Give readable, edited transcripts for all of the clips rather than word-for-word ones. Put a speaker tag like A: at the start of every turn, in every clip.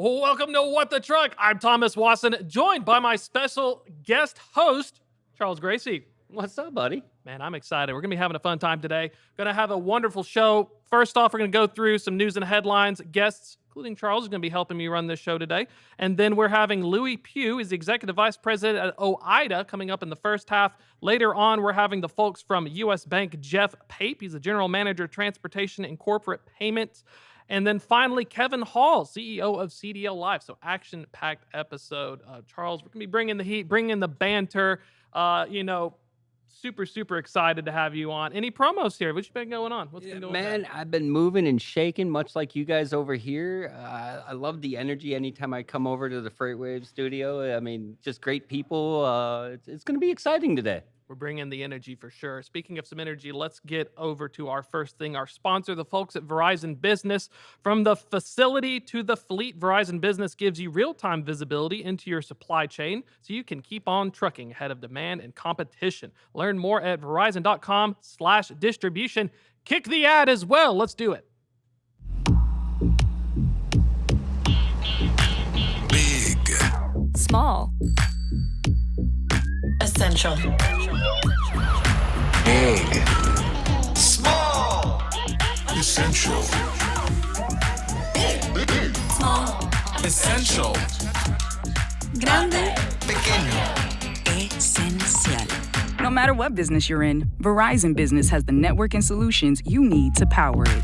A: Welcome to What the Truck. I'm Thomas Wasson, joined by my special guest host, Charles Gracey.
B: What's up, buddy?
A: Man, I'm excited. We're going to be having a fun time today. Going to have a wonderful show. First off, we're going to go through some news and headlines. Guests, including Charles, is going to be helping me run this show today. And then we're having Lewie Pugh, is the Executive Vice President at OOIDA, coming up in the first half. Later on, we're having the folks from U.S. Bank, Jeff Pape. He's the General Manager of Transportation and Corporate Payments. And then finally, Kevin Hall, CEO of CDL Live. So action-packed episode. Charles, we're going to be bringing the heat, bringing the banter. Super excited to have you on. Any promos here? What's been going on? What's been going on?
B: Man, I've been moving and shaking, much like you guys over here. I love the energy anytime I come over to the FreightWaves studio. I mean, just great people. It's going to be exciting today.
A: We're bringing the energy for sure. Speaking of some energy, let's get over to our first thing. Our sponsor, the folks at Verizon Business. From the facility to the fleet, Verizon Business gives you real-time visibility into your supply chain so you can keep on trucking ahead of demand and competition. Learn more at verizon.com/distribution. Kick the ad as well. Let's do it.
C: Big.
D: Small.
E: Essential.
C: Big. Small. Essential.
E: Big. Small.
C: Essential.
E: Grande.
C: Pequeño.
D: Esencial. No matter what business you're in, Verizon Business has the network and solutions you need to power it.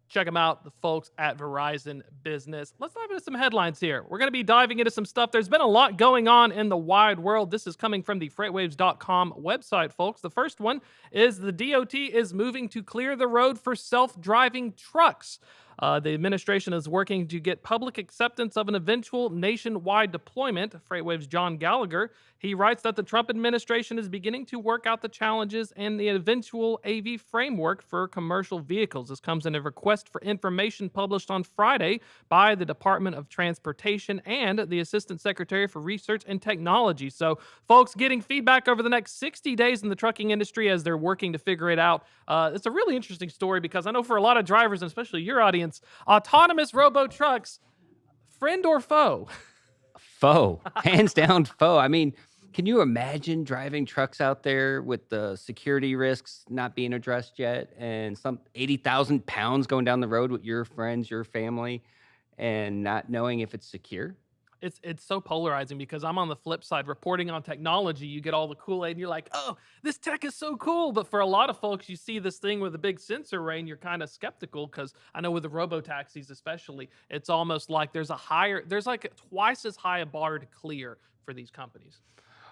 A: Check them out, the folks at Verizon Business. Let's dive into some headlines here. We're going to be diving into some stuff. There's been a lot going on in the wide world. This is coming from the FreightWaves.com website, folks. The first one is the DOT is moving to clear the road for self-driving trucks. The administration is working to get public acceptance of an eventual nationwide deployment. FreightWaves' John Gallagher, he writes that the Trump administration is beginning to work out the challenges and the eventual AV framework for commercial vehicles. This comes in a request for information published on Friday by the Department of Transportation and the Assistant Secretary for Research and Technology. So, folks, getting feedback over the next 60 days in the trucking industry as they're working to figure it out. It's a really interesting story because I know for a lot of drivers, and especially your audience, autonomous robo trucks, friend or foe?
B: Foe. Hands down foe. I mean, can you imagine driving trucks out there with the security risks not being addressed yet and some 80,000 pounds going down the road with your friends, your family, and not knowing if it's secure?
A: It's so polarizing because I'm on the flip side. Reporting on technology, you get all the Kool-Aid and you're like, oh, this tech is so cool. But for a lot of folks, you see this thing with a big sensor array and you're kind of skeptical because I know with the robo-taxis especially, it's almost like there's like twice as high a bar to clear for these companies.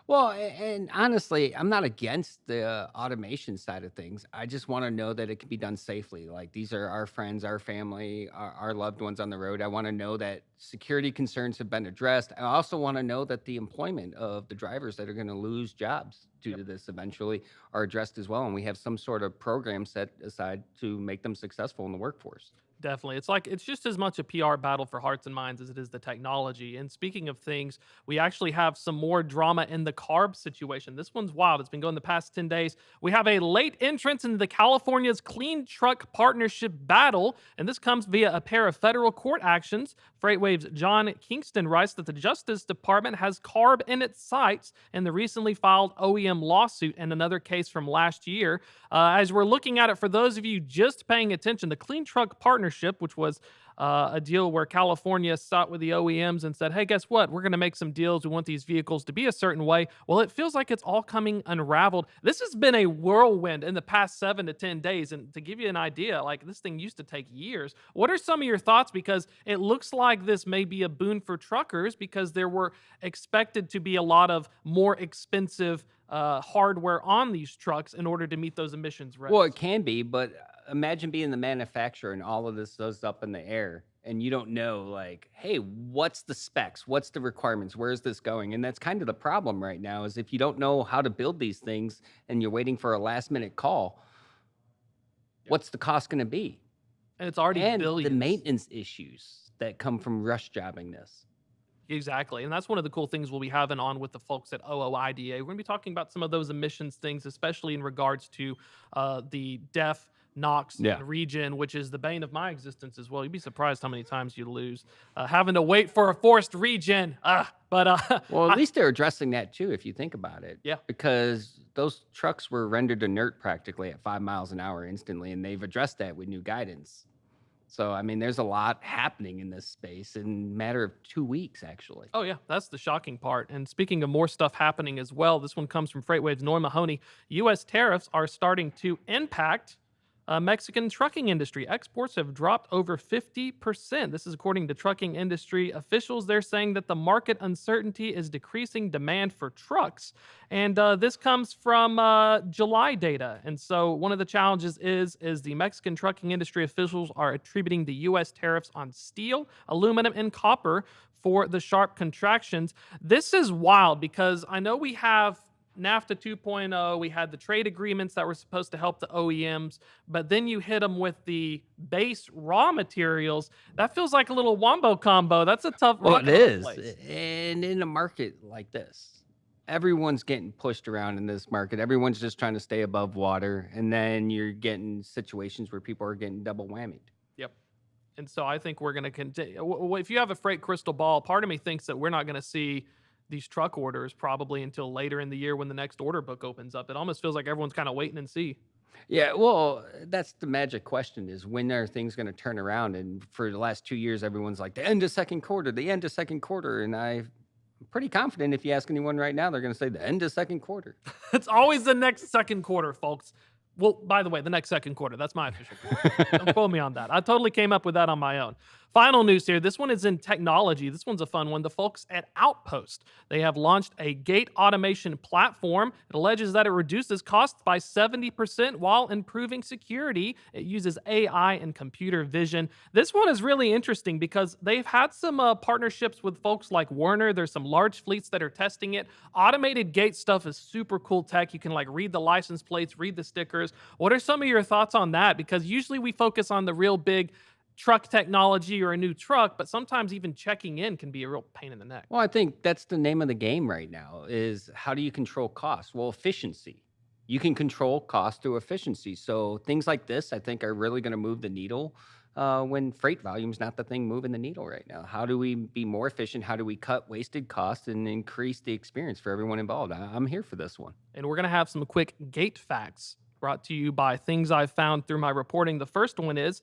B: Well, and honestly, I'm not against the automation side of things. I just want to know that it can be done safely. Like these are our friends, our family, our loved ones on the road. I want to know that security concerns have been addressed. I also want to know that the employment of the drivers that are going to lose jobs due to this eventually are addressed as well. And we have some sort of program set aside to make them successful in the workforce.
A: Definitely. It's just as much a PR battle for hearts and minds as it is the technology. And speaking of things, we actually have some more drama in the CARB situation. This one's wild. It's been going the past 10 days. We have a late entrance into the California's Clean Truck Partnership battle, and this comes via a pair of federal court actions. FreightWaves' John Kingston writes that the Justice Department has CARB in its sights in the recently filed OEM lawsuit and another case from last year. As we're looking at it, for those of you just paying attention, the Clean Truck Partnership, which was a deal where California sat with the OEMs and said, hey, guess what? We're going to make some deals. We want these vehicles to be a certain way. Well, it feels like it's all coming unraveled. This has been a whirlwind in the past 7 to 10 days. And to give you an idea, like this thing used to take years. What are some of your thoughts? Because it looks like this may be a boon for truckers because there were expected to be a lot of more expensive hardware on these trucks in order to meet those emissions regs.
B: Well, it can be, but imagine being the manufacturer and all of this goes up in the air and you don't know, like, hey, what's the specs? What's the requirements? Where's this going? And that's kind of the problem right now is if you don't know how to build these things and you're waiting for a last minute call, what's the cost going to be?
A: And it's already
B: and
A: billions.
B: the maintenance issues that come from rush jobbing this.
A: Exactly. And that's one of the cool things we'll be having on with the folks at OOIDA. We're going to be talking about some of those emissions things, especially in regards to the DEF, NOx,
B: Yeah.
A: and regen, which is the bane of my existence as well. You'd be surprised how many times you lose having to wait for a forced regen.
B: Well, at least they're addressing that too, if you think about it.
A: Yeah.
B: Because those trucks were rendered inert practically at 5 miles an hour instantly, and they've addressed that with new guidance. So, I mean, there's a lot happening in this space in a matter of 2 weeks, actually.
A: Oh, yeah, that's the shocking part. And speaking of more stuff happening as well, this one comes from FreightWaves' Norm Mahoney. U.S. tariffs are starting to impact Mexican trucking industry. Exports have dropped over 50%. This is according to trucking industry officials. They're saying that the market uncertainty is decreasing demand for trucks. And this comes from July data. And so one of the challenges is the Mexican trucking industry officials are attributing the U.S. tariffs on steel, aluminum, and copper for the sharp contractions. This is wild because I know we have NAFTA 2.0, we had the trade agreements that were supposed to help the OEMs, but then you hit them with the base raw materials. That feels like a little wombo combo. That's a tough
B: Well,
A: rock
B: it
A: in
B: is.
A: place.
B: And in a market like this, everyone's getting pushed around in this market. Everyone's just trying to stay above water. And then you're getting situations where people are getting double whammied.
A: Yep. And so I think we're going to continue. If you have a freight crystal ball, part of me thinks that we're not going to see these truck orders probably until later in the year when the next order book opens up. It almost feels like everyone's kind of waiting and see.
B: Yeah, well, that's the magic question is when are things going to turn around? And for the last 2 years, everyone's like, the end of second quarter, the end of second quarter. And I'm pretty confident if you ask anyone right now, they're going to say the end of second quarter.
A: It's always the next second quarter, folks. Well, by the way, the next second quarter. That's my official quote. Don't quote me on that. I totally came up with that on my own. Final news here. This one is in technology. This one's a fun one. The folks at Outpost, they have launched a gate automation platform. It alleges that it reduces costs by 70% while improving security. It uses AI and computer vision. This one is really interesting because they've had some partnerships with folks like Werner. There's some large fleets that are testing it. Automated gate stuff is super cool tech. You can like read the license plates, read the stickers. What are some of your thoughts on that? Because usually we focus on the real big truck technology or a new truck, but sometimes even checking in can be a real pain in the neck.
B: Well, I think that's the name of the game right now is how do you control cost? Well, efficiency. You can control cost through efficiency. So things like this, I think, are really going to move the needle when freight volume is not the thing moving the needle right now. How do we be more efficient? How do we cut wasted costs and increase the experience for everyone involved? I'm here for this one.
A: And we're going to have some quick gate facts brought to you by things I've found through my reporting. The first one is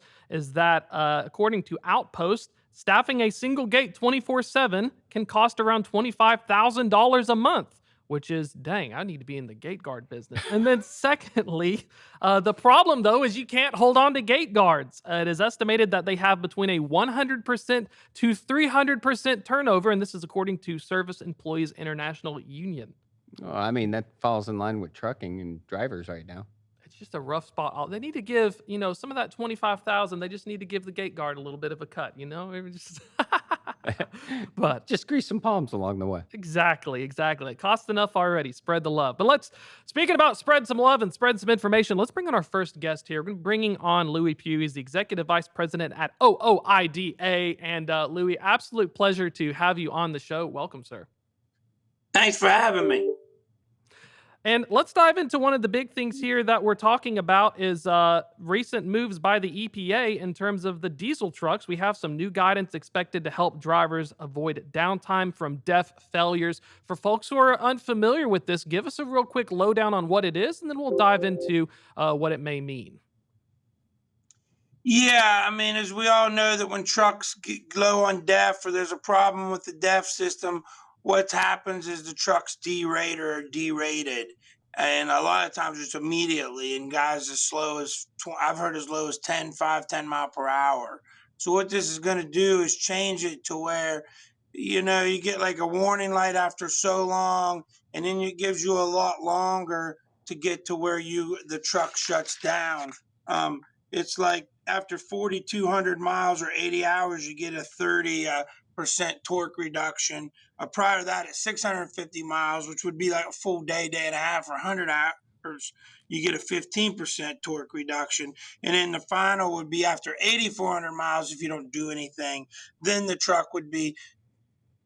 A: that according to Outpost, staffing a single gate 24/7 can cost around $25,000 a month, which is, dang, I need to be in the gate guard business. And then secondly, the problem, though, is you can't hold on to gate guards. It is estimated that they have between a 100% to 300% turnover, and this is according to Service Employees International Union.
B: Well, I mean, that falls in line with trucking and drivers right now.
A: It's just a rough spot. They need to give, some of that 25,000. They just need to give the gate guard a little bit of a cut. It just but
B: Just grease some palms along the way.
A: exactly. It costs enough already. Spread the love. But speaking about spread some love and spread some information, let's bring on our first guest here. We're going to be bringing on Lewie Pugh. He's the Executive Vice President at OOIDA. And Lewie, absolute pleasure to have you on the show. Welcome, sir.
F: Thanks for having me.
A: And let's dive into one of the big things here that we're talking about is recent moves by the EPA in terms of the diesel trucks. We have some new guidance expected to help drivers avoid downtime from DEF failures. For folks who are unfamiliar with this, give us a real quick lowdown on what it is, and then we'll dive into what it may mean.
F: Yeah, I mean, as we all know that when trucks get low on DEF or there's a problem with the DEF system, what happens is the trucks derate or are derated. And a lot of times it's immediately, and guys as slow as, I've heard as low as 10 mile per hour. So what this is going to do is change it to where, you get like a warning light after so long, and then it gives you a lot longer to get to where the truck shuts down. It's like after 4,200 miles or 80 hours, you get a 30% torque reduction. Prior to that, at 650 miles, which would be like a full day and a half, or 100 hours, you get a 15% torque reduction. And then the final would be after 8,400 miles, if you don't do anything, then the truck would be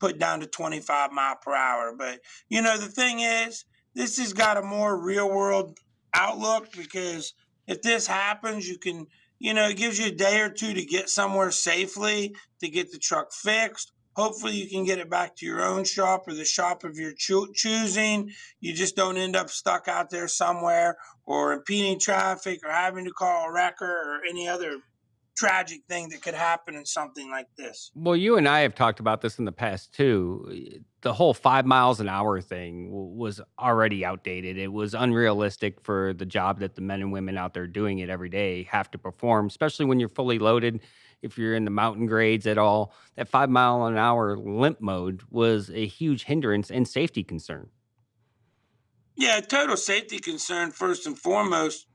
F: put down to 25 mile per hour. But the thing is, this has got a more real world outlook, because if this happens, you can, it gives you a day or two to get somewhere safely, to get the truck fixed. Hopefully you can get it back to your own shop or the shop of your choosing. You just don't end up stuck out there somewhere, or impeding traffic, or having to call a wrecker, or any other tragic thing that could happen in something like this.
B: Well, you and I have talked about this in the past too. The whole 5 miles an hour thing was already outdated. It was unrealistic for the job that the men and women out there doing it every day have to perform, especially when you're fully loaded. If you're in the mountain grades at all, that 5 mile an hour limp mode was a huge hindrance and safety concern.
F: Yeah, total safety concern first and foremost.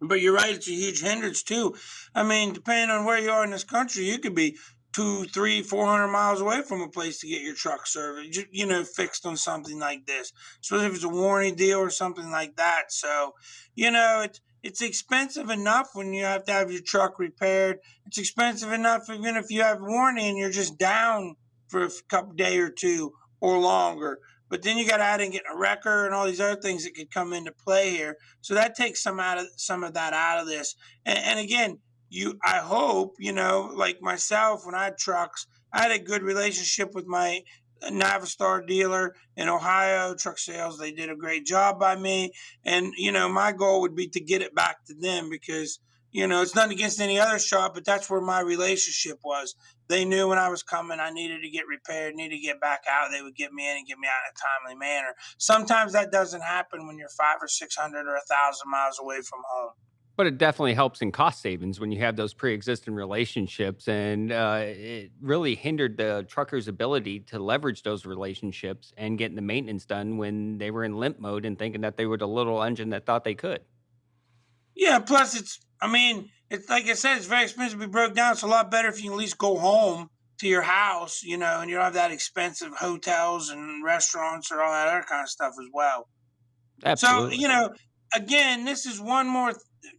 F: But you're right, it's a huge hindrance too. I mean, depending on where you are in this country, you could be 200, 300, 400 miles away from a place to get your truck serviced, fixed on something like this, especially if it's a warranty deal or something like that. So, it's expensive enough when you have to have your truck repaired. It's expensive enough even if you have warranty and you're just down for a couple day or two or longer. But then you got to add in getting a wrecker and all these other things that could come into play here. So that takes some of that out of this. And again, I hope, like myself, when I had trucks, I had a good relationship with my Navistar dealer in Ohio, Truck Sales. They did a great job by me. And, my goal would be to get it back to them, because, it's not against any other shop, but that's where my relationship was. They knew when I was coming, I needed to get repaired, needed to get back out. They would get me in and get me out in a timely manner. Sometimes that doesn't happen when you're 500 or 600 or 1,000 miles away from home.
B: But it definitely helps in cost savings when you have those pre-existing relationships, and it really hindered the truckers' ability to leverage those relationships and getting the maintenance done when they were in limp mode and thinking that they were the little engine that thought they could.
F: Yeah, plus it's like I said, it's very expensive to be broke down. It's a lot better if you can at least go home to your house, and you don't have that expensive hotels and restaurants or all that other kind of stuff as well.
B: Absolutely.
F: So, again, this is one more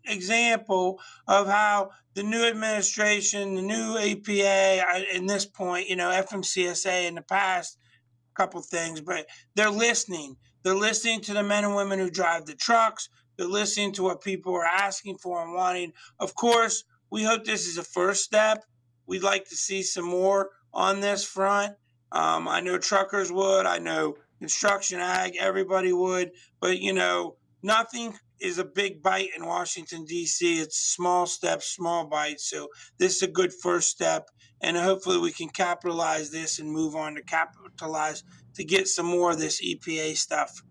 F: example of how the new administration, the new EPA, in this point, FMCSA in the past, couple things, but they're listening. They're listening to the men and women who drive the trucks. They're listening to what people are asking for and wanting. Of course, we hope this is a first step. We'd like to see some more on this front. I know truckers would. I know construction, ag, everybody would. But, nothing is a big bite in Washington, D.C. It's small steps, small bites. So this is a good first step. And hopefully we can capitalize this and move on to capitalize to get some more of this EPA stuff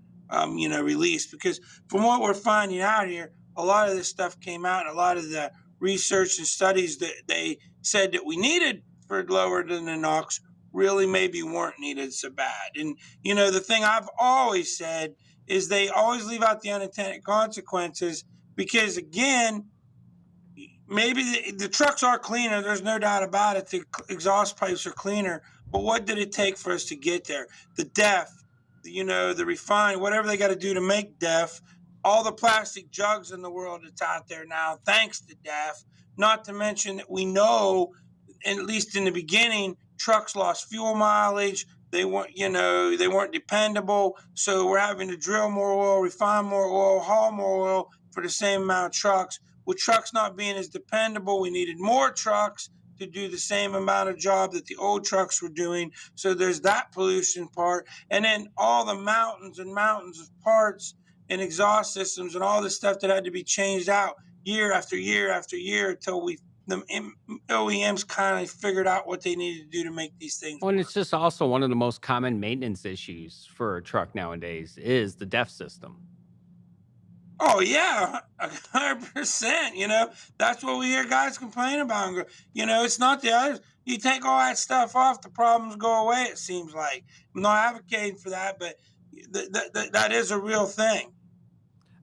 F: released, because from what we're finding out here, a lot of this stuff came out, and a lot of the research and studies that they said that we needed for lower than the NOx really maybe weren't needed so bad. And, the thing I've always said is they always leave out the unintended consequences, because, again, maybe the trucks are cleaner. There's no doubt about it. The exhaust pipes are cleaner. But what did it take for us to get there? The DEF, the refined, whatever they got to do to make DEF, all the plastic jugs in the world that's out there now, thanks to DEF. Not to mention that we know, at least in the beginning, trucks lost fuel mileage. They weren't dependable. So we're having to drill more oil, refine more oil, haul more oil for the same amount of trucks. With trucks not being as dependable, we needed more trucks to do the same amount of job that the old trucks were doing. So there's that pollution part. And then all the mountains and mountains of parts and exhaust systems and all this stuff that had to be changed out year after year after year until the OEMs kind of figured out what they needed to do to make these things.
B: Well, and it's just also one of the most common maintenance issues for a truck nowadays is the DEF system.
F: Oh yeah, 100%. That's what we hear guys complain about. And it's not the others. You take all that stuff off, the problems go away. It seems like I'm not advocating for that, but that is a real thing.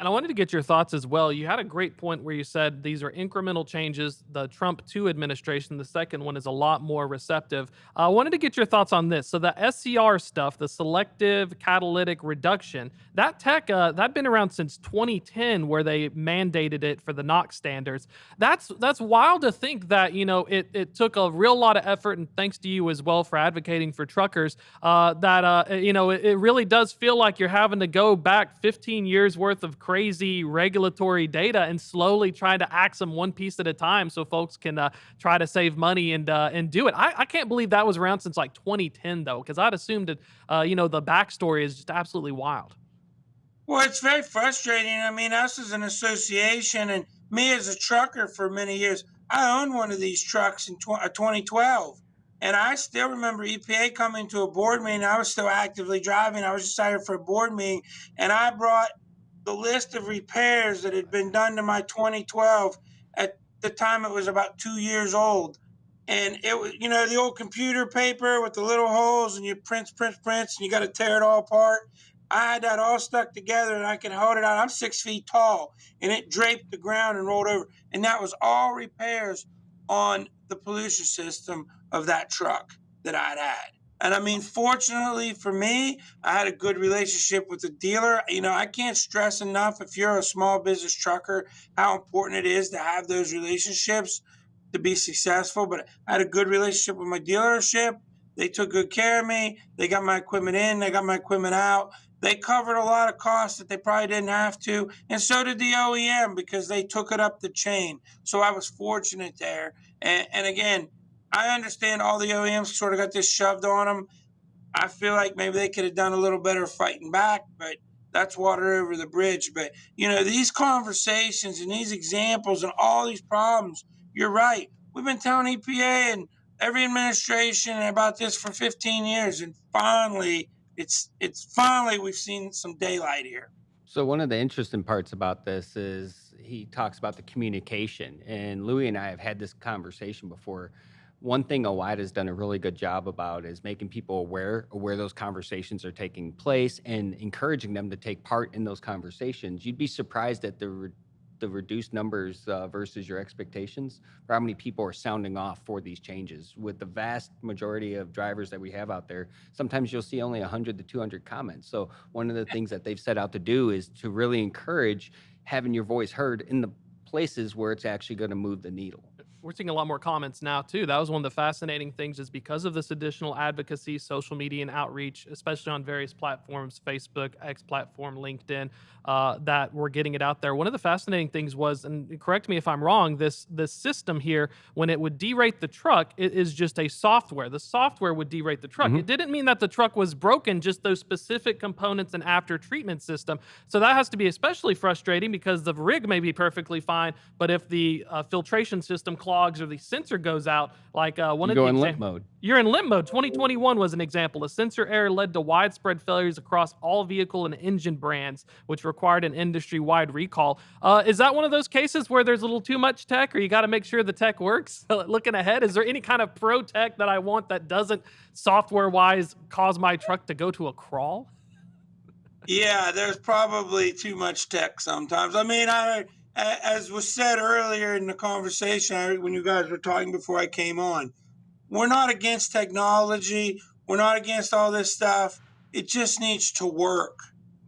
A: And I wanted to get your thoughts as well. You had a great point where you said these are incremental changes. The Trump 2 administration, the second one, is a lot more receptive. I wanted to get your thoughts on this. So the SCR stuff, the selective catalytic reduction, that tech, that's been around since 2010, where they mandated it for the NOx standards. That's wild to think that, it took a real lot of effort, and thanks to you as well for advocating for truckers, it really does feel like you're having to go back 15 years worth of crazy regulatory data and slowly try to axe them one piece at a time so folks can try to save money and do it. I can't believe that was around since like 2010 though, because I'd assumed that the backstory is just absolutely wild.
F: Well, it's very frustrating. I mean, us as an association and me as a trucker for many years, I owned one of these trucks in 2012. And I still remember EPA coming to a board meeting. I was still actively driving. I was just hired for a board meeting. And I brought the list of repairs that had been done to my 2012. At the time, it was about 2 years old. And it was, the old computer paper with the little holes, and you print, and you got to tear it all apart. I had that all stuck together, and I could hold it out. I'm 6 feet tall, and it draped the ground and rolled over. And that was all repairs on the pollution system of that truck that I'd had. And I mean, fortunately for me, I had a good relationship with the dealer. I can't stress enough, if you're a small business trucker, how important it is to have those relationships to be successful. But I had a good relationship with my dealership. They took good care of me. They got my equipment in, they got my equipment out. They covered a lot of costs that they probably didn't have to. And so did the OEM, because they took it up the chain. So I was fortunate there. And again, I understand all the OEMs sort of got this shoved on them. I feel like maybe they could have done a little better fighting back, but that's water over the bridge. But, these conversations and these examples and all these problems, you're right. We've been telling EPA and every administration about this for 15 years. And finally, finally we've seen some daylight here.
B: So one of the interesting parts about this is he talks about the communication, and Lewie and I have had this conversation before. One thing OOIDA has done a really good job about is making people aware of where those conversations are taking place and encouraging them to take part in those conversations. You'd be surprised at the reduced numbers versus your expectations for how many people are sounding off for these changes. With the vast majority of drivers that we have out there, sometimes you'll see only 100 to 200 comments. So one of the things that they've set out to do is to really encourage having your voice heard in the places where it's actually going to move the needle.
A: We're seeing a lot more comments now too. That was one of the fascinating things, is because of this additional advocacy, social media, and outreach, especially on various platforms, Facebook, X platform, LinkedIn, that we're getting it out there. One of the fascinating things was, and correct me if I'm wrong, this system here, when it would derate the truck, it is just a software. The software would derate the truck.
B: Mm-hmm.
A: It didn't mean that the truck was broken, just those specific components and after treatment system. So that has to be especially frustrating, because the rig may be perfectly fine, but if the filtration system clogs or the sensor goes out, like one of the
B: go in limp mode.
A: You're in limp mode. 2021 was an example. A sensor error led to widespread failures across all vehicle and engine brands, which required an industry-wide recall. Is that one of those cases where there's a little too much tech, or you got to make sure the tech works? Looking ahead, is there any kind of pro tech that I want that doesn't software-wise cause my truck to go to a crawl?
F: Yeah, there's probably too much tech sometimes. I mean, as was said earlier in the conversation, when you guys were talking before I came on, we're not against technology. We're not against all this stuff. It just needs to work.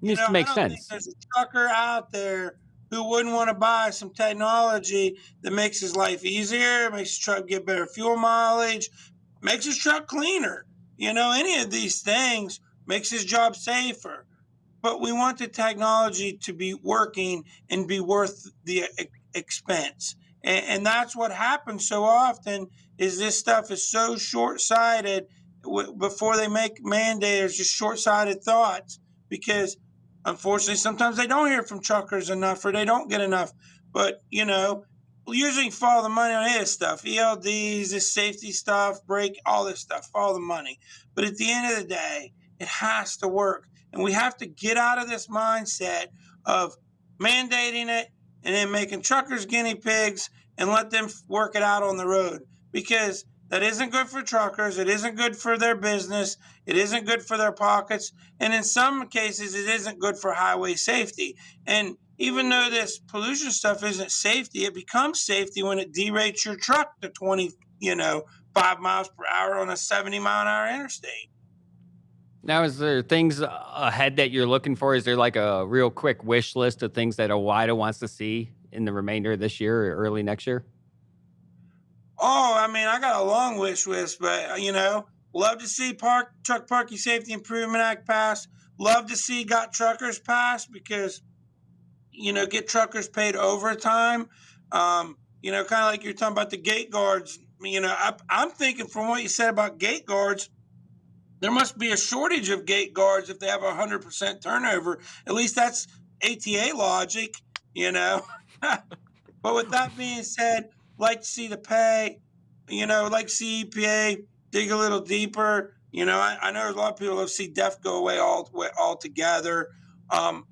B: It needs to make
F: I don't
B: sense.
F: think there's a trucker out there who wouldn't want to buy some technology that makes his life easier, makes his truck get better fuel mileage, makes his truck cleaner. Any of these things makes his job safer. But we want the technology to be working and be worth the expense. And that's what happens so often, is this stuff is so short-sighted. Before they make mandates, just short-sighted thoughts, because unfortunately sometimes they don't hear from truckers enough, or they don't get enough. But, usually follow the money on this stuff, ELDs, this safety stuff, brake, all this stuff, follow the money. But at the end of the day, it has to work. And we have to get out of this mindset of mandating it and then making truckers guinea pigs and let them work it out on the road, because that isn't good for truckers. It isn't good for their business. It isn't good for their pockets. And in some cases, it isn't good for highway safety. And even though this pollution stuff isn't safety, it becomes safety when it derates your truck to 5 miles per hour on a 70-mile-an-hour interstate.
B: Now, is there things ahead that you're looking for? Is there like a real quick wish list of things that OOIDA wants to see in the remainder of this year or early next year?
F: Oh, I mean, I got a long wish list, but love to see Truck Parking Safety Improvement Act passed. Love to see Got Truckers passed because get truckers paid overtime. Kind of like you're talking about the gate guards. I'm thinking from what you said about gate guards, there must be a shortage of gate guards if they have 100% turnover. At least that's ATA logic, But with that being said, like to see the pay, like to see EPA dig a little deeper. I know a lot of people love to see DEF go away altogether.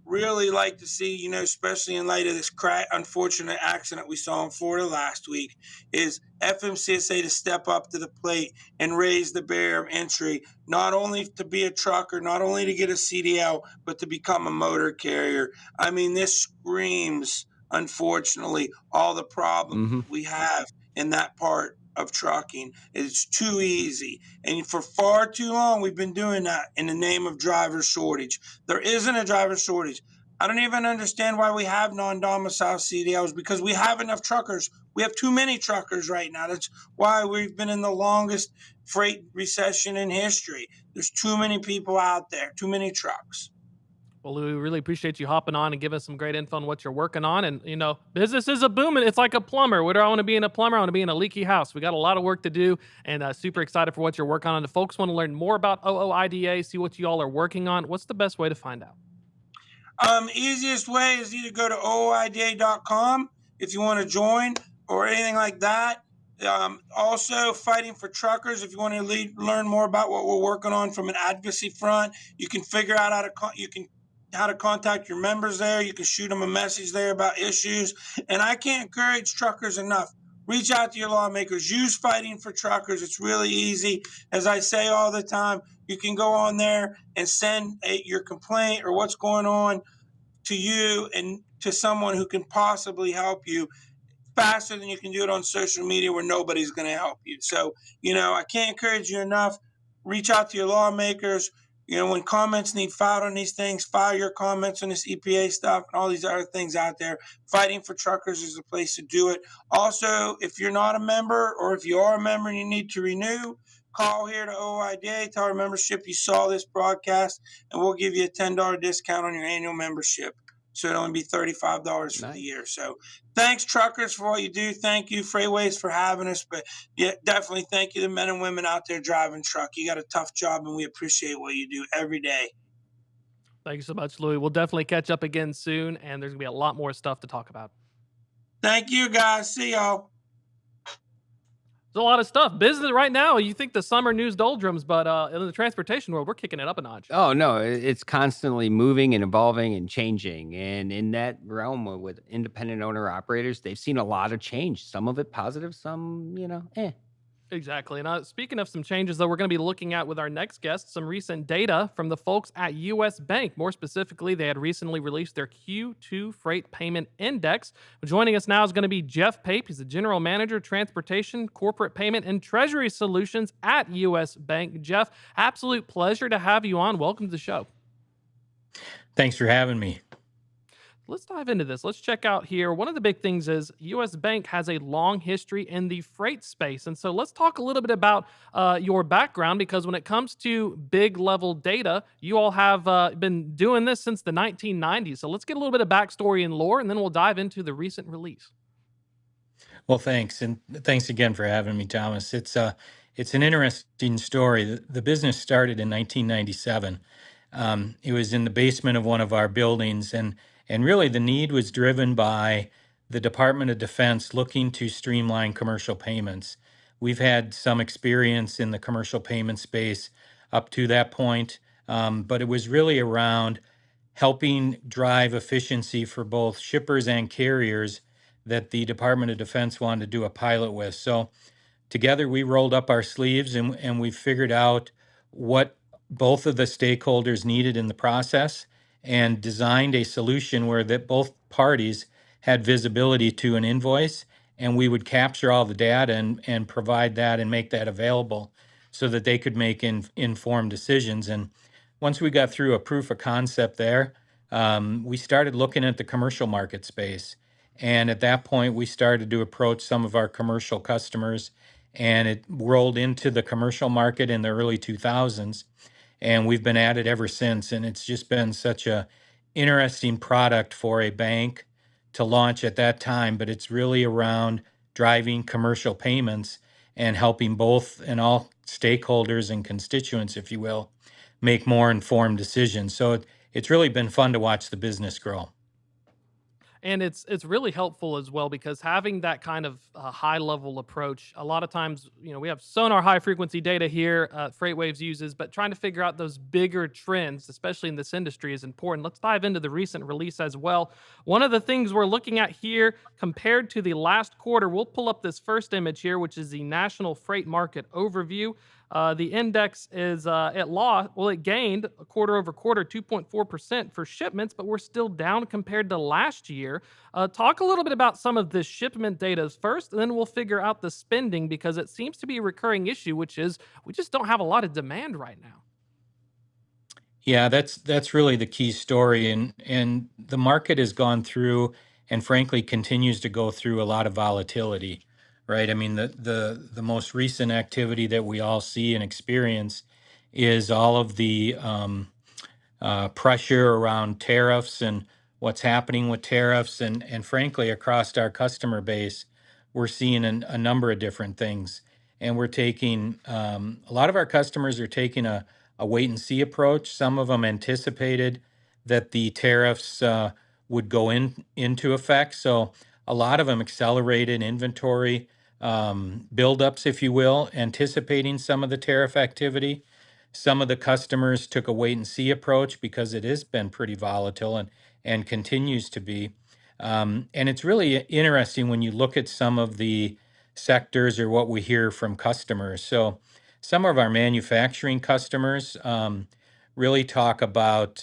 F: Really like to see, especially in light of this unfortunate accident we saw in Florida last week, is FMCSA to step up to the plate and raise the barrier of entry, not only to be a trucker, not only to get a CDL, but to become a motor carrier. I mean, this screams, unfortunately, all the problems we have in that part of trucking. It's too easy. And for far too long, we've been doing that in the name of driver shortage. There isn't a driver shortage. I don't even understand why we have non-domicile CDLs, because we have enough truckers. We have too many truckers right now. That's why we've been in the longest freight recession in history. There's too many people out there, too many trucks.
A: Well, Louie, we really appreciate you hopping on and giving us some great info on what you're working on. And, business is a booming. It's like a plumber. What do I want to be in a plumber? I want to be in a leaky house. We got a lot of work to do, and super excited for what you're working on. And if folks want to learn more about OOIDA, see what you all are working on, what's the best way to find out?
F: Easiest way is either go to ooida.com if you want to join or anything like that. Also, Fighting for Truckers, if you want to learn more about what we're working on from an advocacy front, you can figure out how to contact your members there. You can shoot them a message there about issues. And I can't encourage truckers enough. Reach out to your lawmakers. Use Fighting for Truckers. It's really easy. As I say all the time, you can go on there and send your complaint or what's going on to you and to someone who can possibly help you faster than you can do it on social media where nobody's going to help you. So, I can't encourage you enough. Reach out to your lawmakers. When comments need filed on these things, file your comments on this EPA stuff and all these other things out there. Fighting for Truckers is the place to do it. Also, if you're not a member or if you are a member and you need to renew, call here to OOIDA, tell our membership you saw this broadcast, and we'll give you a $10 discount on your annual membership. So it'll only be $35 for the year. So thanks, truckers, for what you do. Thank you, FreightWaves, for having us. But yeah, definitely thank you to men and women out there driving truck. You got a tough job, and we appreciate what you do every day.
A: Thank you so much, Louie. We'll definitely catch up again soon, and there's going to be a lot more stuff to talk about.
F: Thank you, guys. See y'all.
A: There's a lot of stuff. Business right now, you think the summer news doldrums, but in the transportation world, we're kicking it up a notch.
B: Oh, no, it's constantly moving and evolving and changing. And in that realm with independent owner operators, they've seen a lot of change. Some of it positive, some,
A: Exactly. And speaking of some changes, though, we're going to be looking at with our next guest some recent data from the folks at U.S. Bank. More specifically, they had recently released their Q2 Freight Payment Index. Joining us now is going to be Jeff Pape. He's the General Manager, Transportation, Corporate Payment, and Treasury Solutions at U.S. Bank. Jeff, absolute pleasure to have you on. Welcome to the show.
G: Thanks for having me.
A: Let's dive into this. Let's check out here. One of the big things is U.S. Bank has a long history in the freight space. And so let's talk a little bit about your background, because when it comes to big level data, you all have been doing this since the 1990s. So let's get a little bit of backstory and lore, and then we'll dive into the recent release.
G: Well, thanks. And thanks again for having me, Thomas. It's an interesting story. The business started in 1997. It was in the basement of one of our buildings, and really the need was driven by the Department of Defense looking to streamline commercial payments. We've had some experience in the commercial payment space up to that point, but it was really around helping drive efficiency for both shippers and carriers that the Department of Defense wanted to do a pilot with. So together we rolled up our sleeves and we figured out what both of the stakeholders needed in the process, and designed a solution where that both parties had visibility to an invoice, and we would capture all the data and provide that and make that available so that they could make informed decisions. And once we got through a proof of concept there, we started looking at the commercial market space. And at that point, we started to approach some of our commercial customers, and it rolled into the commercial market in the early 2000s. And we've been at it ever since. And it's just been such a interesting product for a bank to launch at that time. But it's really around driving commercial payments and helping both and all stakeholders and constituents, if you will, make more informed decisions. So it's really been fun to watch the business grow.
A: And it's really helpful as well because having that kind of high level approach, a lot of times, we have sonar high frequency data here, FreightWaves uses, but trying to figure out those bigger trends, especially in this industry, is important. Let's dive into the recent release as well. One of the things we're looking at here compared to the last quarter, we'll pull up this first image here, which is the National Freight Market Overview. The index is it gained quarter over quarter 2.4% for shipments, but we're still down compared to last year. Talk a little bit about some of the shipment data first, and then we'll figure out the spending because it seems to be a recurring issue, which is we just don't have a lot of demand right now.
G: Yeah, that's really the key story, and the market has gone through and frankly continues to go through a lot of volatility, right? I mean, the most recent activity that we all see and experience is all of the pressure around tariffs and what's happening with tariffs, and frankly across our customer base, we're seeing a number of different things, and we're taking a lot of our customers are taking a wait and see approach. Some of them anticipated that the tariffs would go into effect. So a lot of them accelerated inventory buildups, if you will, anticipating some of the tariff activity. Some of the customers took a wait and see approach because it has been pretty volatile and continues to be. And it's really interesting when you look at some of the sectors or what we hear from customers. So some of our manufacturing customers really talk about,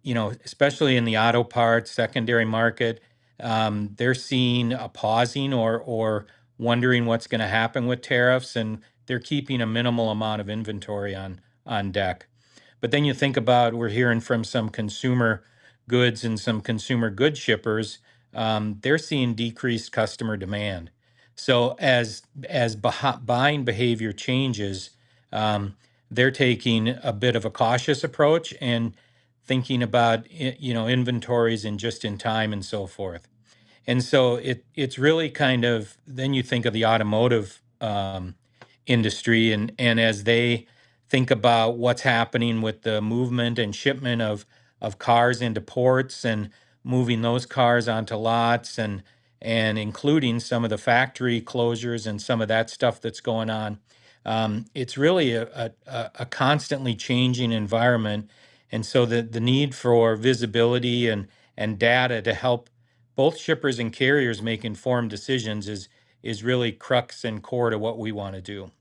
G: especially in the auto parts, secondary market, they're seeing a pausing or wondering what's going to happen with tariffs, and they're keeping a minimal amount of inventory on deck. But then you think about, we're hearing from some consumer goods and some consumer goods shippers, they're seeing decreased customer demand. So as buying behavior changes, they're taking a bit of a cautious approach and thinking about inventories and just in time and so forth. And so it's really kind of, then you think of the automotive industry and as they think about what's happening with the movement and shipment of cars into ports and moving those cars onto lots and including some of the factory closures and some of that stuff that's going on. It's really a constantly changing environment. And so the need for visibility and data to help both shippers and carriers make informed decisions is really crux and core to what we want to do.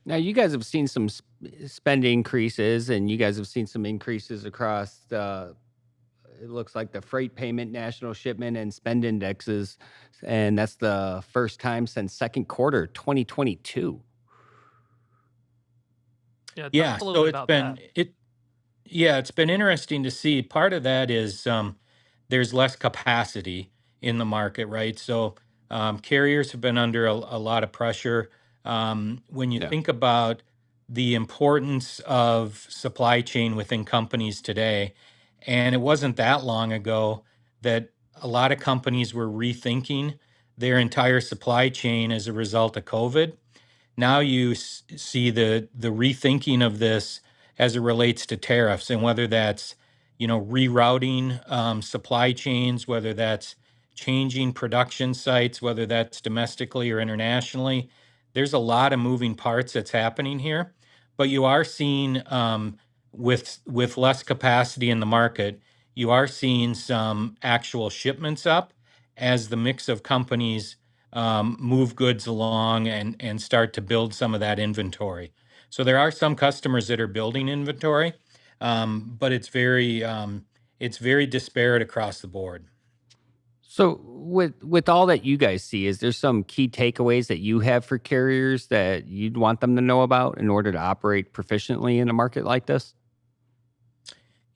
B: Now, you guys have seen some spend increases, and you guys have seen some increases across it looks like the freight payment, national shipment, and spend indexes, and that's the first time since second quarter 2022.
A: Yeah, talk a little bit about that.
G: It's been interesting to see. Part of that is there's less capacity in the market, right? So carriers have been under a lot of pressure. When you think about the importance of supply chain within companies today, and it wasn't that long ago that a lot of companies were rethinking their entire supply chain as a result of COVID. Now you see the rethinking of this as it relates to tariffs, and whether that's rerouting supply chains, whether that's changing production sites, whether that's domestically or internationally. There's a lot of moving parts that's happening here, but you are seeing with less capacity in the market, you are seeing some actual shipments up as the mix of companies move goods along and start to build some of that inventory. So there are some customers that are building inventory. but it's very disparate across the board.
B: So with all that you guys see, is there some key takeaways that you have for carriers that you'd want them to know about in order to operate proficiently in a market like this?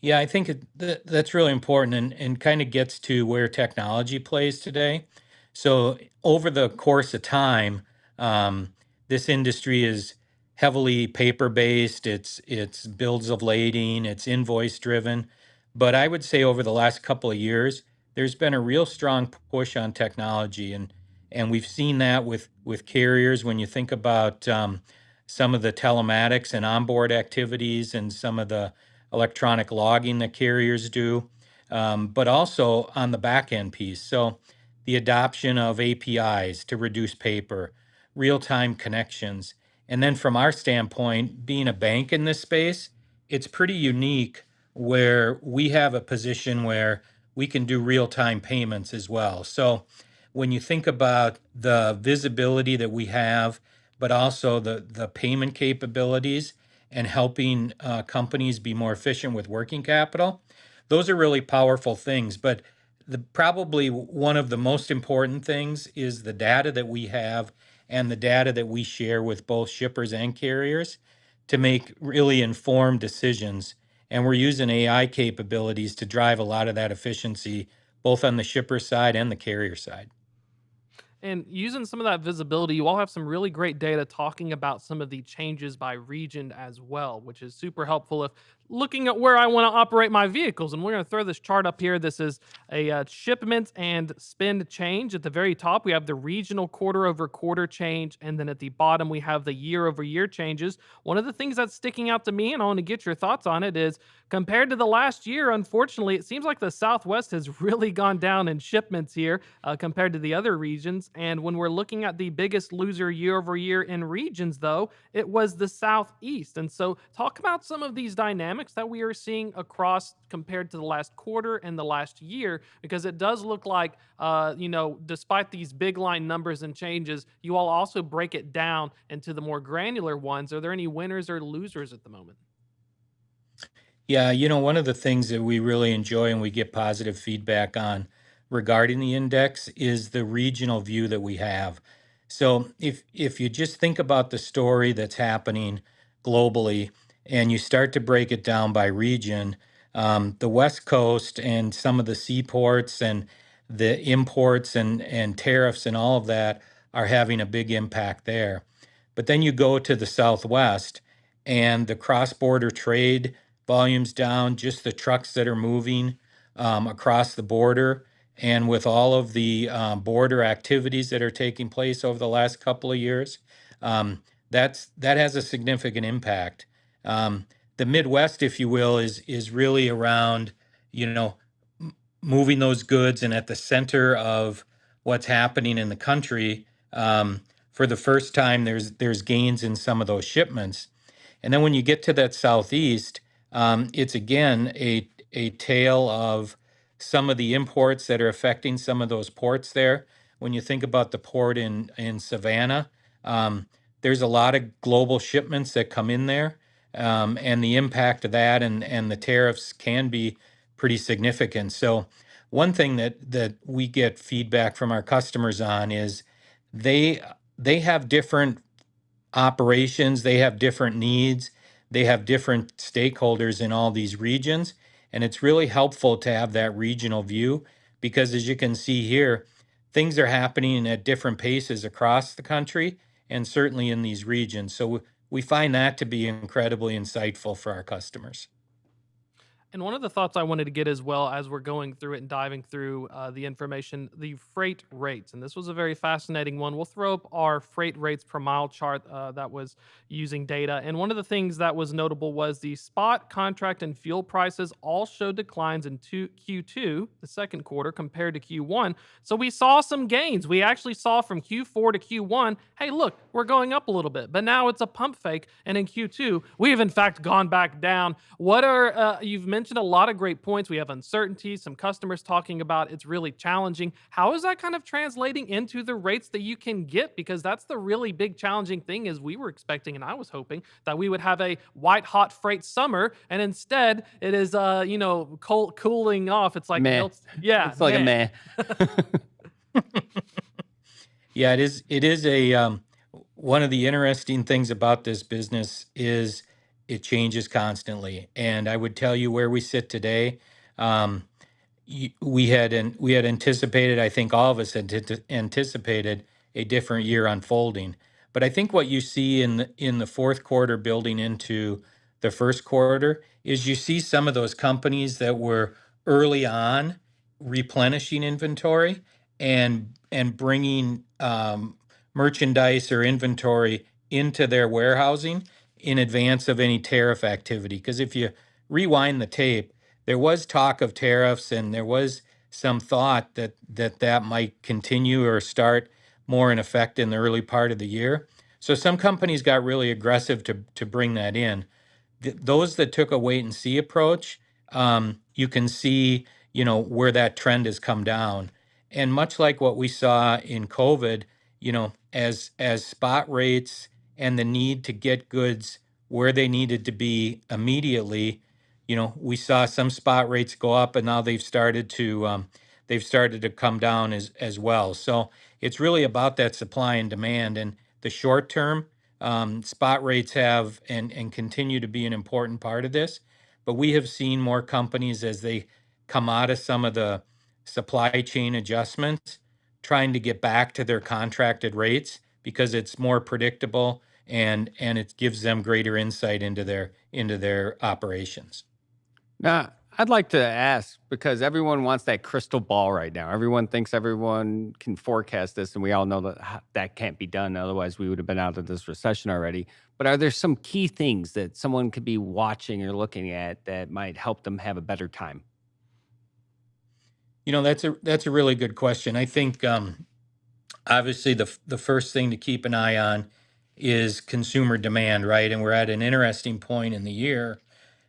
G: Yeah, I think that's really important and kind of gets to where technology plays today. So, over the course of time, um, this industry is heavily paper based. It's bills of lading, it's invoice driven. But I would say over the last couple of years, there's been a real strong push on technology, and we've seen that with carriers. When you think about some of the telematics and onboard activities and some of the electronic logging that carriers do, but also on the back end piece. So the adoption of APIs to reduce paper, real time connections. And then from our standpoint, being a bank in this space, it's pretty unique where we have a position where we can do real time payments as well. So when you think about the visibility that we have, but also the payment capabilities and helping companies be more efficient with working capital, those are really powerful things. But probably one of the most important things is the data that we have and the data that we share with both shippers and carriers to make really informed decisions. And we're using AI capabilities to drive a lot of that efficiency, both on the shipper side and the carrier side.
A: And using some of that visibility, you all have some really great data talking about some of the changes by region as well, which is super helpful if looking at where I want to operate my vehicles. And we're going to throw this chart up here. This is a shipment and spend change. At the very top, we have the regional quarter over quarter change. And then at the bottom, we have the year over year changes. One of the things that's sticking out to me, and I want to get your thoughts on it, is compared to the last year, unfortunately, it seems like the Southwest has really gone down in shipments here compared to the other regions. And when we're looking at the biggest loser year over year in regions, though, it was the Southeast. And so, talk about some of these dynamics that we are seeing across compared to the last quarter and the last year, because it does look like, despite these big line numbers and changes, you all also break it down into the more granular ones. Are there any winners or losers at the moment?
G: Yeah, one of the things that we really enjoy and we get positive feedback on regarding the index is the regional view that we have. So if you just think about the story that's happening globally and you start to break it down by region, the West Coast and some of the seaports and the imports and tariffs and all of that are having a big impact there. But then you go to the Southwest and the cross-border trade volumes down, just the trucks that are moving across the border. And with all of the border activities that are taking place over the last couple of years, that has a significant impact. The Midwest, if you will, is really around, moving those goods and at the center of what's happening in the country. For the first time, there's gains in some of those shipments. And then when you get to that Southeast, it's again a tale of some of the imports that are affecting some of those ports there. When you think about the port in Savannah, there's a lot of global shipments that come in there, and the impact of that and the tariffs can be pretty significant. So one thing that we get feedback from our customers on is they have different operations, they have different needs, they have different stakeholders in all these regions. And it's really helpful to have that regional view because, as you can see here, things are happening at different paces across the country and certainly in these regions. So we find that to be incredibly insightful for our customers.
A: And one of the thoughts I wanted to get as well as we're going through it and diving through the information, the freight rates. And this was a very fascinating one. We'll throw up our freight rates per mile chart that was using data. And one of the things that was notable was the spot, contract, and fuel prices all showed declines in Q2, the second quarter, compared to Q1. So we saw some gains. We actually saw from Q4 to Q1, hey, look, we're going up a little bit. But now it's a pump fake. And in Q2, we have in fact gone back down. What are, you've mentioned a lot of great points. We have uncertainty, some customers talking about it's really challenging. How is that kind of translating into the rates that you can get? Because that's the really big challenging thing is we were expecting and I was hoping that we would have a white hot freight summer and instead it is cooling off. It's like
B: Meh.
A: yeah,
B: It's like a meh.
G: Yeah, it is. It is a one of the interesting things about this business is it changes constantly. And I would tell you where we sit today. Um, we had anticipated. I think all of us had anticipated a different year unfolding. But I think what you see in the fourth quarter building into the first quarter is you see some of those companies that were early on replenishing inventory and bringing merchandise or inventory into their warehousing in advance of any tariff activity. Because if you rewind the tape, there was talk of tariffs and there was some thought that might continue or start more in effect in the early part of the year. So some companies got really aggressive to bring that in. Those that took a wait and see approach, you can see, where that trend has come down. And much like what we saw in COVID, as spot rates and the need to get goods where they needed to be immediately, we saw some spot rates go up, and now they've started to come down as well. So it's really about that supply and demand. And the short term, spot rates have and continue to be an important part of this. But we have seen more companies as they come out of some of the supply chain adjustments, trying to get back to their contracted rates because it's more predictable and it gives them greater insight into their operations.
B: Now, I'd like to ask, because everyone wants that crystal ball right now. Everyone thinks everyone can forecast this, and we all know that that can't be done. Otherwise, we would have been out of this recession already. But are there some key things that someone could be watching or looking at that might help them have a better time?
G: That's a really good question. I think obviously the first thing to keep an eye on is consumer demand, right? And we're at an interesting point in the year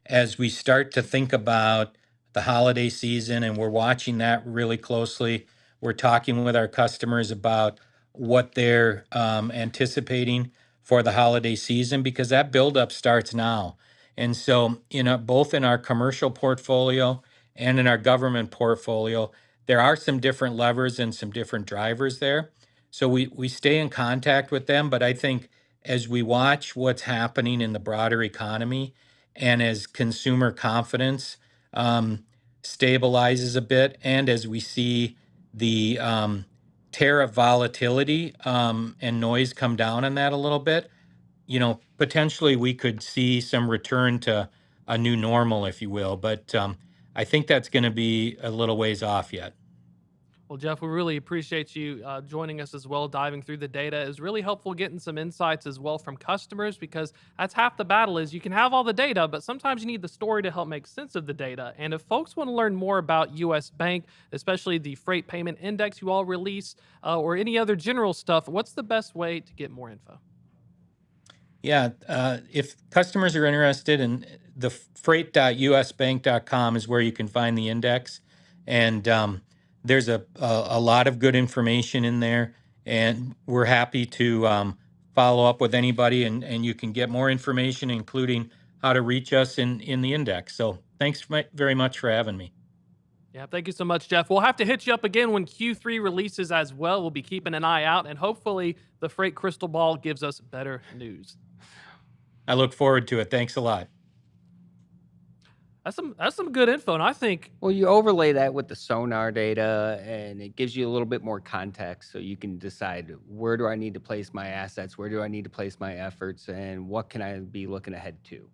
G: as we start to think about the holiday season, and we're watching that really closely. We're talking with our customers about what they're anticipating for the holiday season because that buildup starts now. And so, both in our commercial portfolio and in our government portfolio, there are some different levers and some different drivers there. So we stay in contact with them, but I think as we watch what's happening in the broader economy and as consumer confidence stabilizes a bit, and as we see the tariff volatility and noise come down on that a little bit, potentially we could see some return to a new normal, if you will. But I think that's going to be a little ways off yet.
A: Well, Jeff, we really appreciate you joining us as well. Diving through the data is really helpful, getting some insights as well from customers, because that's half the battle. Is you can have all the data, but sometimes you need the story to help make sense of the data. And if folks want to learn more about U.S. Bank, especially the freight payment index you all release, or any other general stuff, what's the best way to get more info?
G: Yeah, if customers are interested in the freight.usbank.com is where you can find the index. And there's a lot of good information in there, and we're happy to follow up with anybody, and you can get more information, including how to reach us in the index. So thanks very much for having me.
A: Yeah, thank you so much, Jeff. We'll have to hit you up again when Q3 releases as well. We'll be keeping an eye out, and hopefully the freight crystal ball gives us better news.
G: I look forward to it. Thanks a lot.
A: That's some good info, and I think
B: Well, you overlay that with the sonar data, and it gives you a little bit more context so you can decide, where do I need to place my assets, where do I need to place my efforts, and what can I be looking ahead to?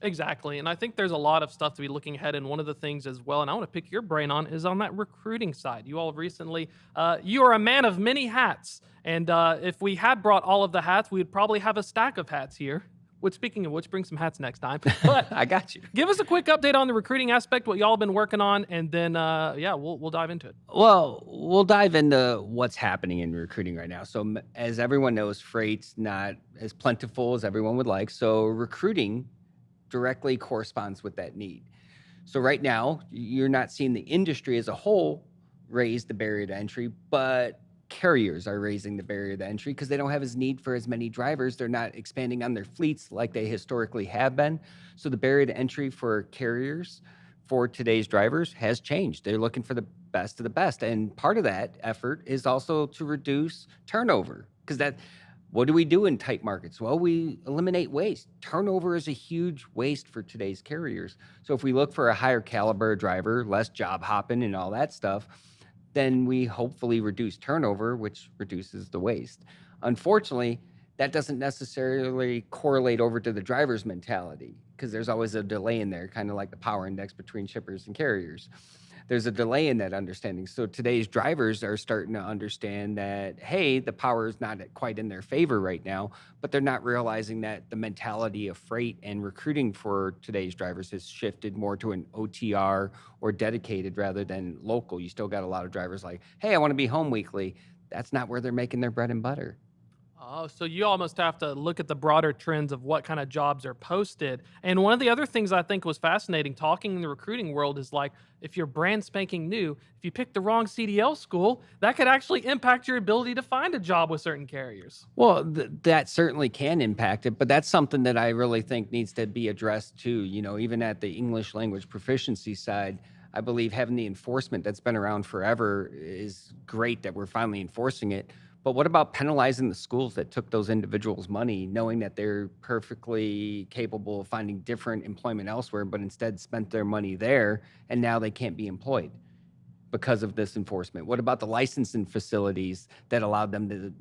A: exactly, and I think there's a lot of stuff to be looking ahead. And one of the things as well, and I want to pick your brain on, is on that recruiting side. You all recently, you are a man of many hats, and if we had brought all of the hats, we would probably have a stack of hats here. Which, speaking of which, bring some hats next time. But
B: I got you.
A: give us a quick update on the recruiting aspect, what y'all been working on, and then we'll dive into it.
B: Well, we'll dive into what's happening in recruiting right now. So, as everyone knows, freight's not as plentiful as everyone would like. So, recruiting directly corresponds with that need. So right now, you're not seeing the industry as a whole raise the barrier to entry, but carriers are raising the barrier to entry because they don't have as need for as many drivers. They're not expanding on their fleets like they historically have been. So the barrier to entry for carriers for today's drivers has changed. They're looking for the best of the best. And part of that effort is also to reduce turnover, because what do we do in tight markets? Well, we eliminate waste. Turnover is a huge waste for today's carriers. So if we look for a higher caliber driver, less job hopping and all that stuff, then we hopefully reduce turnover, which reduces the waste. Unfortunately, that doesn't necessarily correlate over to the driver's mentality, because there's always a delay in there, kind of like the power index between shippers and carriers. There's a delay in that understanding. So today's drivers are starting to understand that, hey, the power is not quite in their favor right now, but they're not realizing that the mentality of freight and recruiting for today's drivers has shifted more to an OTR or dedicated rather than local. You still got a lot of drivers like, hey, I want to be home weekly. That's not where they're making their bread and butter.
A: Oh, so you almost have to look at the broader trends of what kind of jobs are posted. And one of the other things I think was fascinating talking in the recruiting world is like, if you're brand spanking new, if you pick the wrong CDL school, that could actually impact your ability to find a job with certain carriers.
B: Well, that certainly can impact it, but that's something that I really think needs to be addressed too. Even at the English language proficiency side, I believe having the enforcement that's been around forever is great that we're finally enforcing it. But what about penalizing the schools that took those individuals' money, knowing that they're perfectly capable of finding different employment elsewhere, but instead spent their money there, and now they can't be employed because of this enforcement? What about the licensing facilities that allowed them to,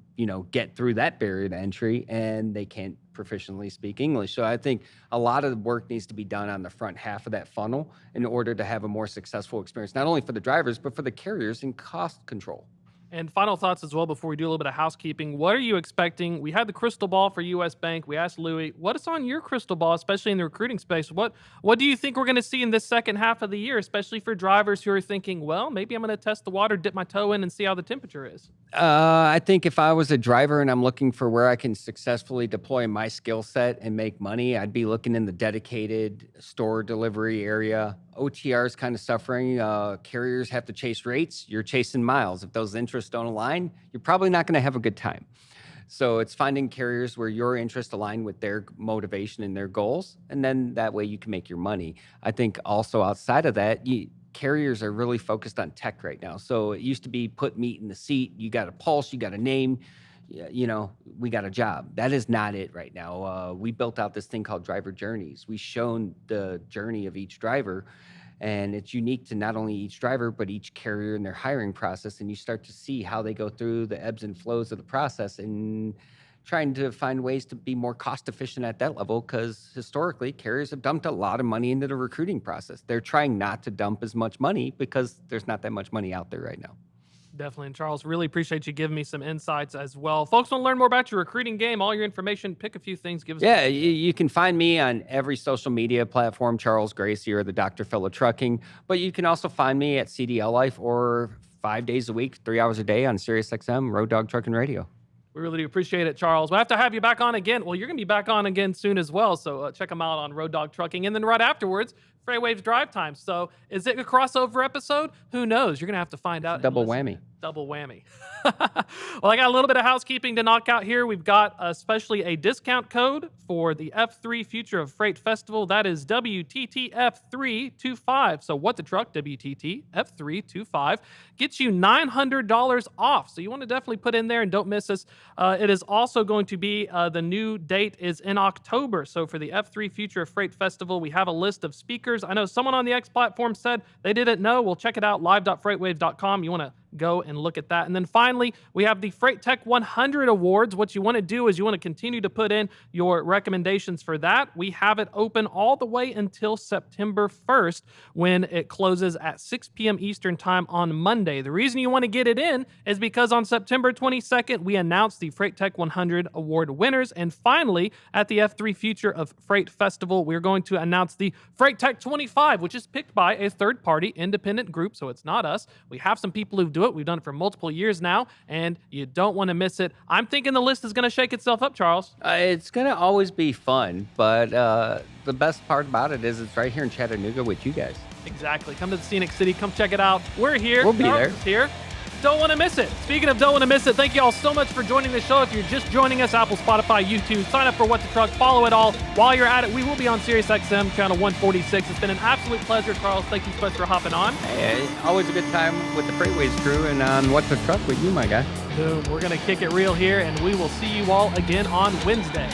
B: get through that barrier to entry, and they can't proficiently speak English? So I think a lot of the work needs to be done on the front half of that funnel in order to have a more successful experience, not only for the drivers, but for the carriers in cost control.
A: And final thoughts as well before we do a little bit of housekeeping. What are you expecting? We had the crystal ball for U.S. Bank. We asked Lewie, what is on your crystal ball, especially in the recruiting space? What do you think we're going to see in this second half of the year, especially for drivers who are thinking, well, maybe I'm going to test the water, dip my toe in, and see how the temperature is?
B: I think if I was a driver and I'm looking for where I can successfully deploy my skill set and make money, I'd be looking in the dedicated store delivery area. OTR is kind of suffering. Carriers have to chase rates. You're chasing miles. If those interests don't align, you're probably not going to have a good time. So it's finding carriers where your interests align with their motivation and their goals, and then that way you can make your money. I think also outside of that, carriers are really focused on tech right now. So it used to be put meat in the seat. You got a pulse, you got a name, we got a job. That is not it right now. We built out this thing called driver journeys. We've shown the journey of each driver, and it's unique to not only each driver, but each carrier in their hiring process. And you start to see how they go through the ebbs and flows of the process and trying to find ways to be more cost efficient at that level, because historically carriers have dumped a lot of money into the recruiting process. They're trying not to dump as much money because there's not that much money out there right now.
A: Definitely. And Charles, really appreciate you giving me some insights as well. Folks want to learn more about your recruiting game, all your information, pick a few things, give us.
B: Yeah, you can find me on every social media platform, Charles Gracey or the Dr. Phil of Trucking. But you can also find me at CDL Life or 5 days a week, 3 hours a day on SiriusXM, Road Dog Trucking Radio.
A: We really do appreciate it, Charles. We'll have to have you back on again. Well, you're going to be back on again soon as well. So check them out on Road Dog Trucking. And then right afterwards, FreightWaves Drive Time. So is it a crossover episode? Who knows? You're going to have to find out.
B: Double whammy.
A: Double whammy. Well, I got a little bit of housekeeping to knock out here. We've got especially a discount code for the F3 Future of Freight Festival. That is WTTF325. So what the truck, WTTF325, gets you $900 off. So you want to definitely put in there and don't miss us. It is also going to be, the new date is in October. So for the F3 Future of Freight Festival, we have a list of speakers. I know someone on the X platform said they didn't know. Well, check it out, live.freightwaves.com. You want to go and look at that. And then finally, we have the Freight Tech 100 Awards. What you want to do is you want to continue to put in your recommendations for that. We have it open all the way until September 1st when it closes at 6 p.m. Eastern Time on Monday. The reason you want to get it in is because on September 22nd, we announced the Freight Tech 100 Award winners. And finally, at the F3 Future of Freight Festival, we're going to announce the Freight Tech 25, which is picked by a third-party independent group, so it's not us. We have some people who do it. We've done it for multiple years now, and you don't want to miss it. I'm thinking the list is going to shake itself up, Charles.
B: It's going to always be fun, but the best part about it is it's right here in Chattanooga with you guys.
A: Exactly. Come to the Scenic City. Come check it out. We're here.
B: We'll be
A: Charles
B: there.
A: is here. Don't want to miss it. Speaking of don't want to miss it, thank you all so much for joining the show. If you're just joining us, Apple, Spotify, YouTube, sign up for What the Truck, follow it all. While you're at it, we will be on SiriusXM channel 146. It's been an absolute pleasure, Charles. Thank you so much for hopping on.
B: Hey, always a good time with the FreightWaves crew and on What the Truck with you, my guy.
A: Boom. We're going to kick it real here, and we will see you all again on Wednesday.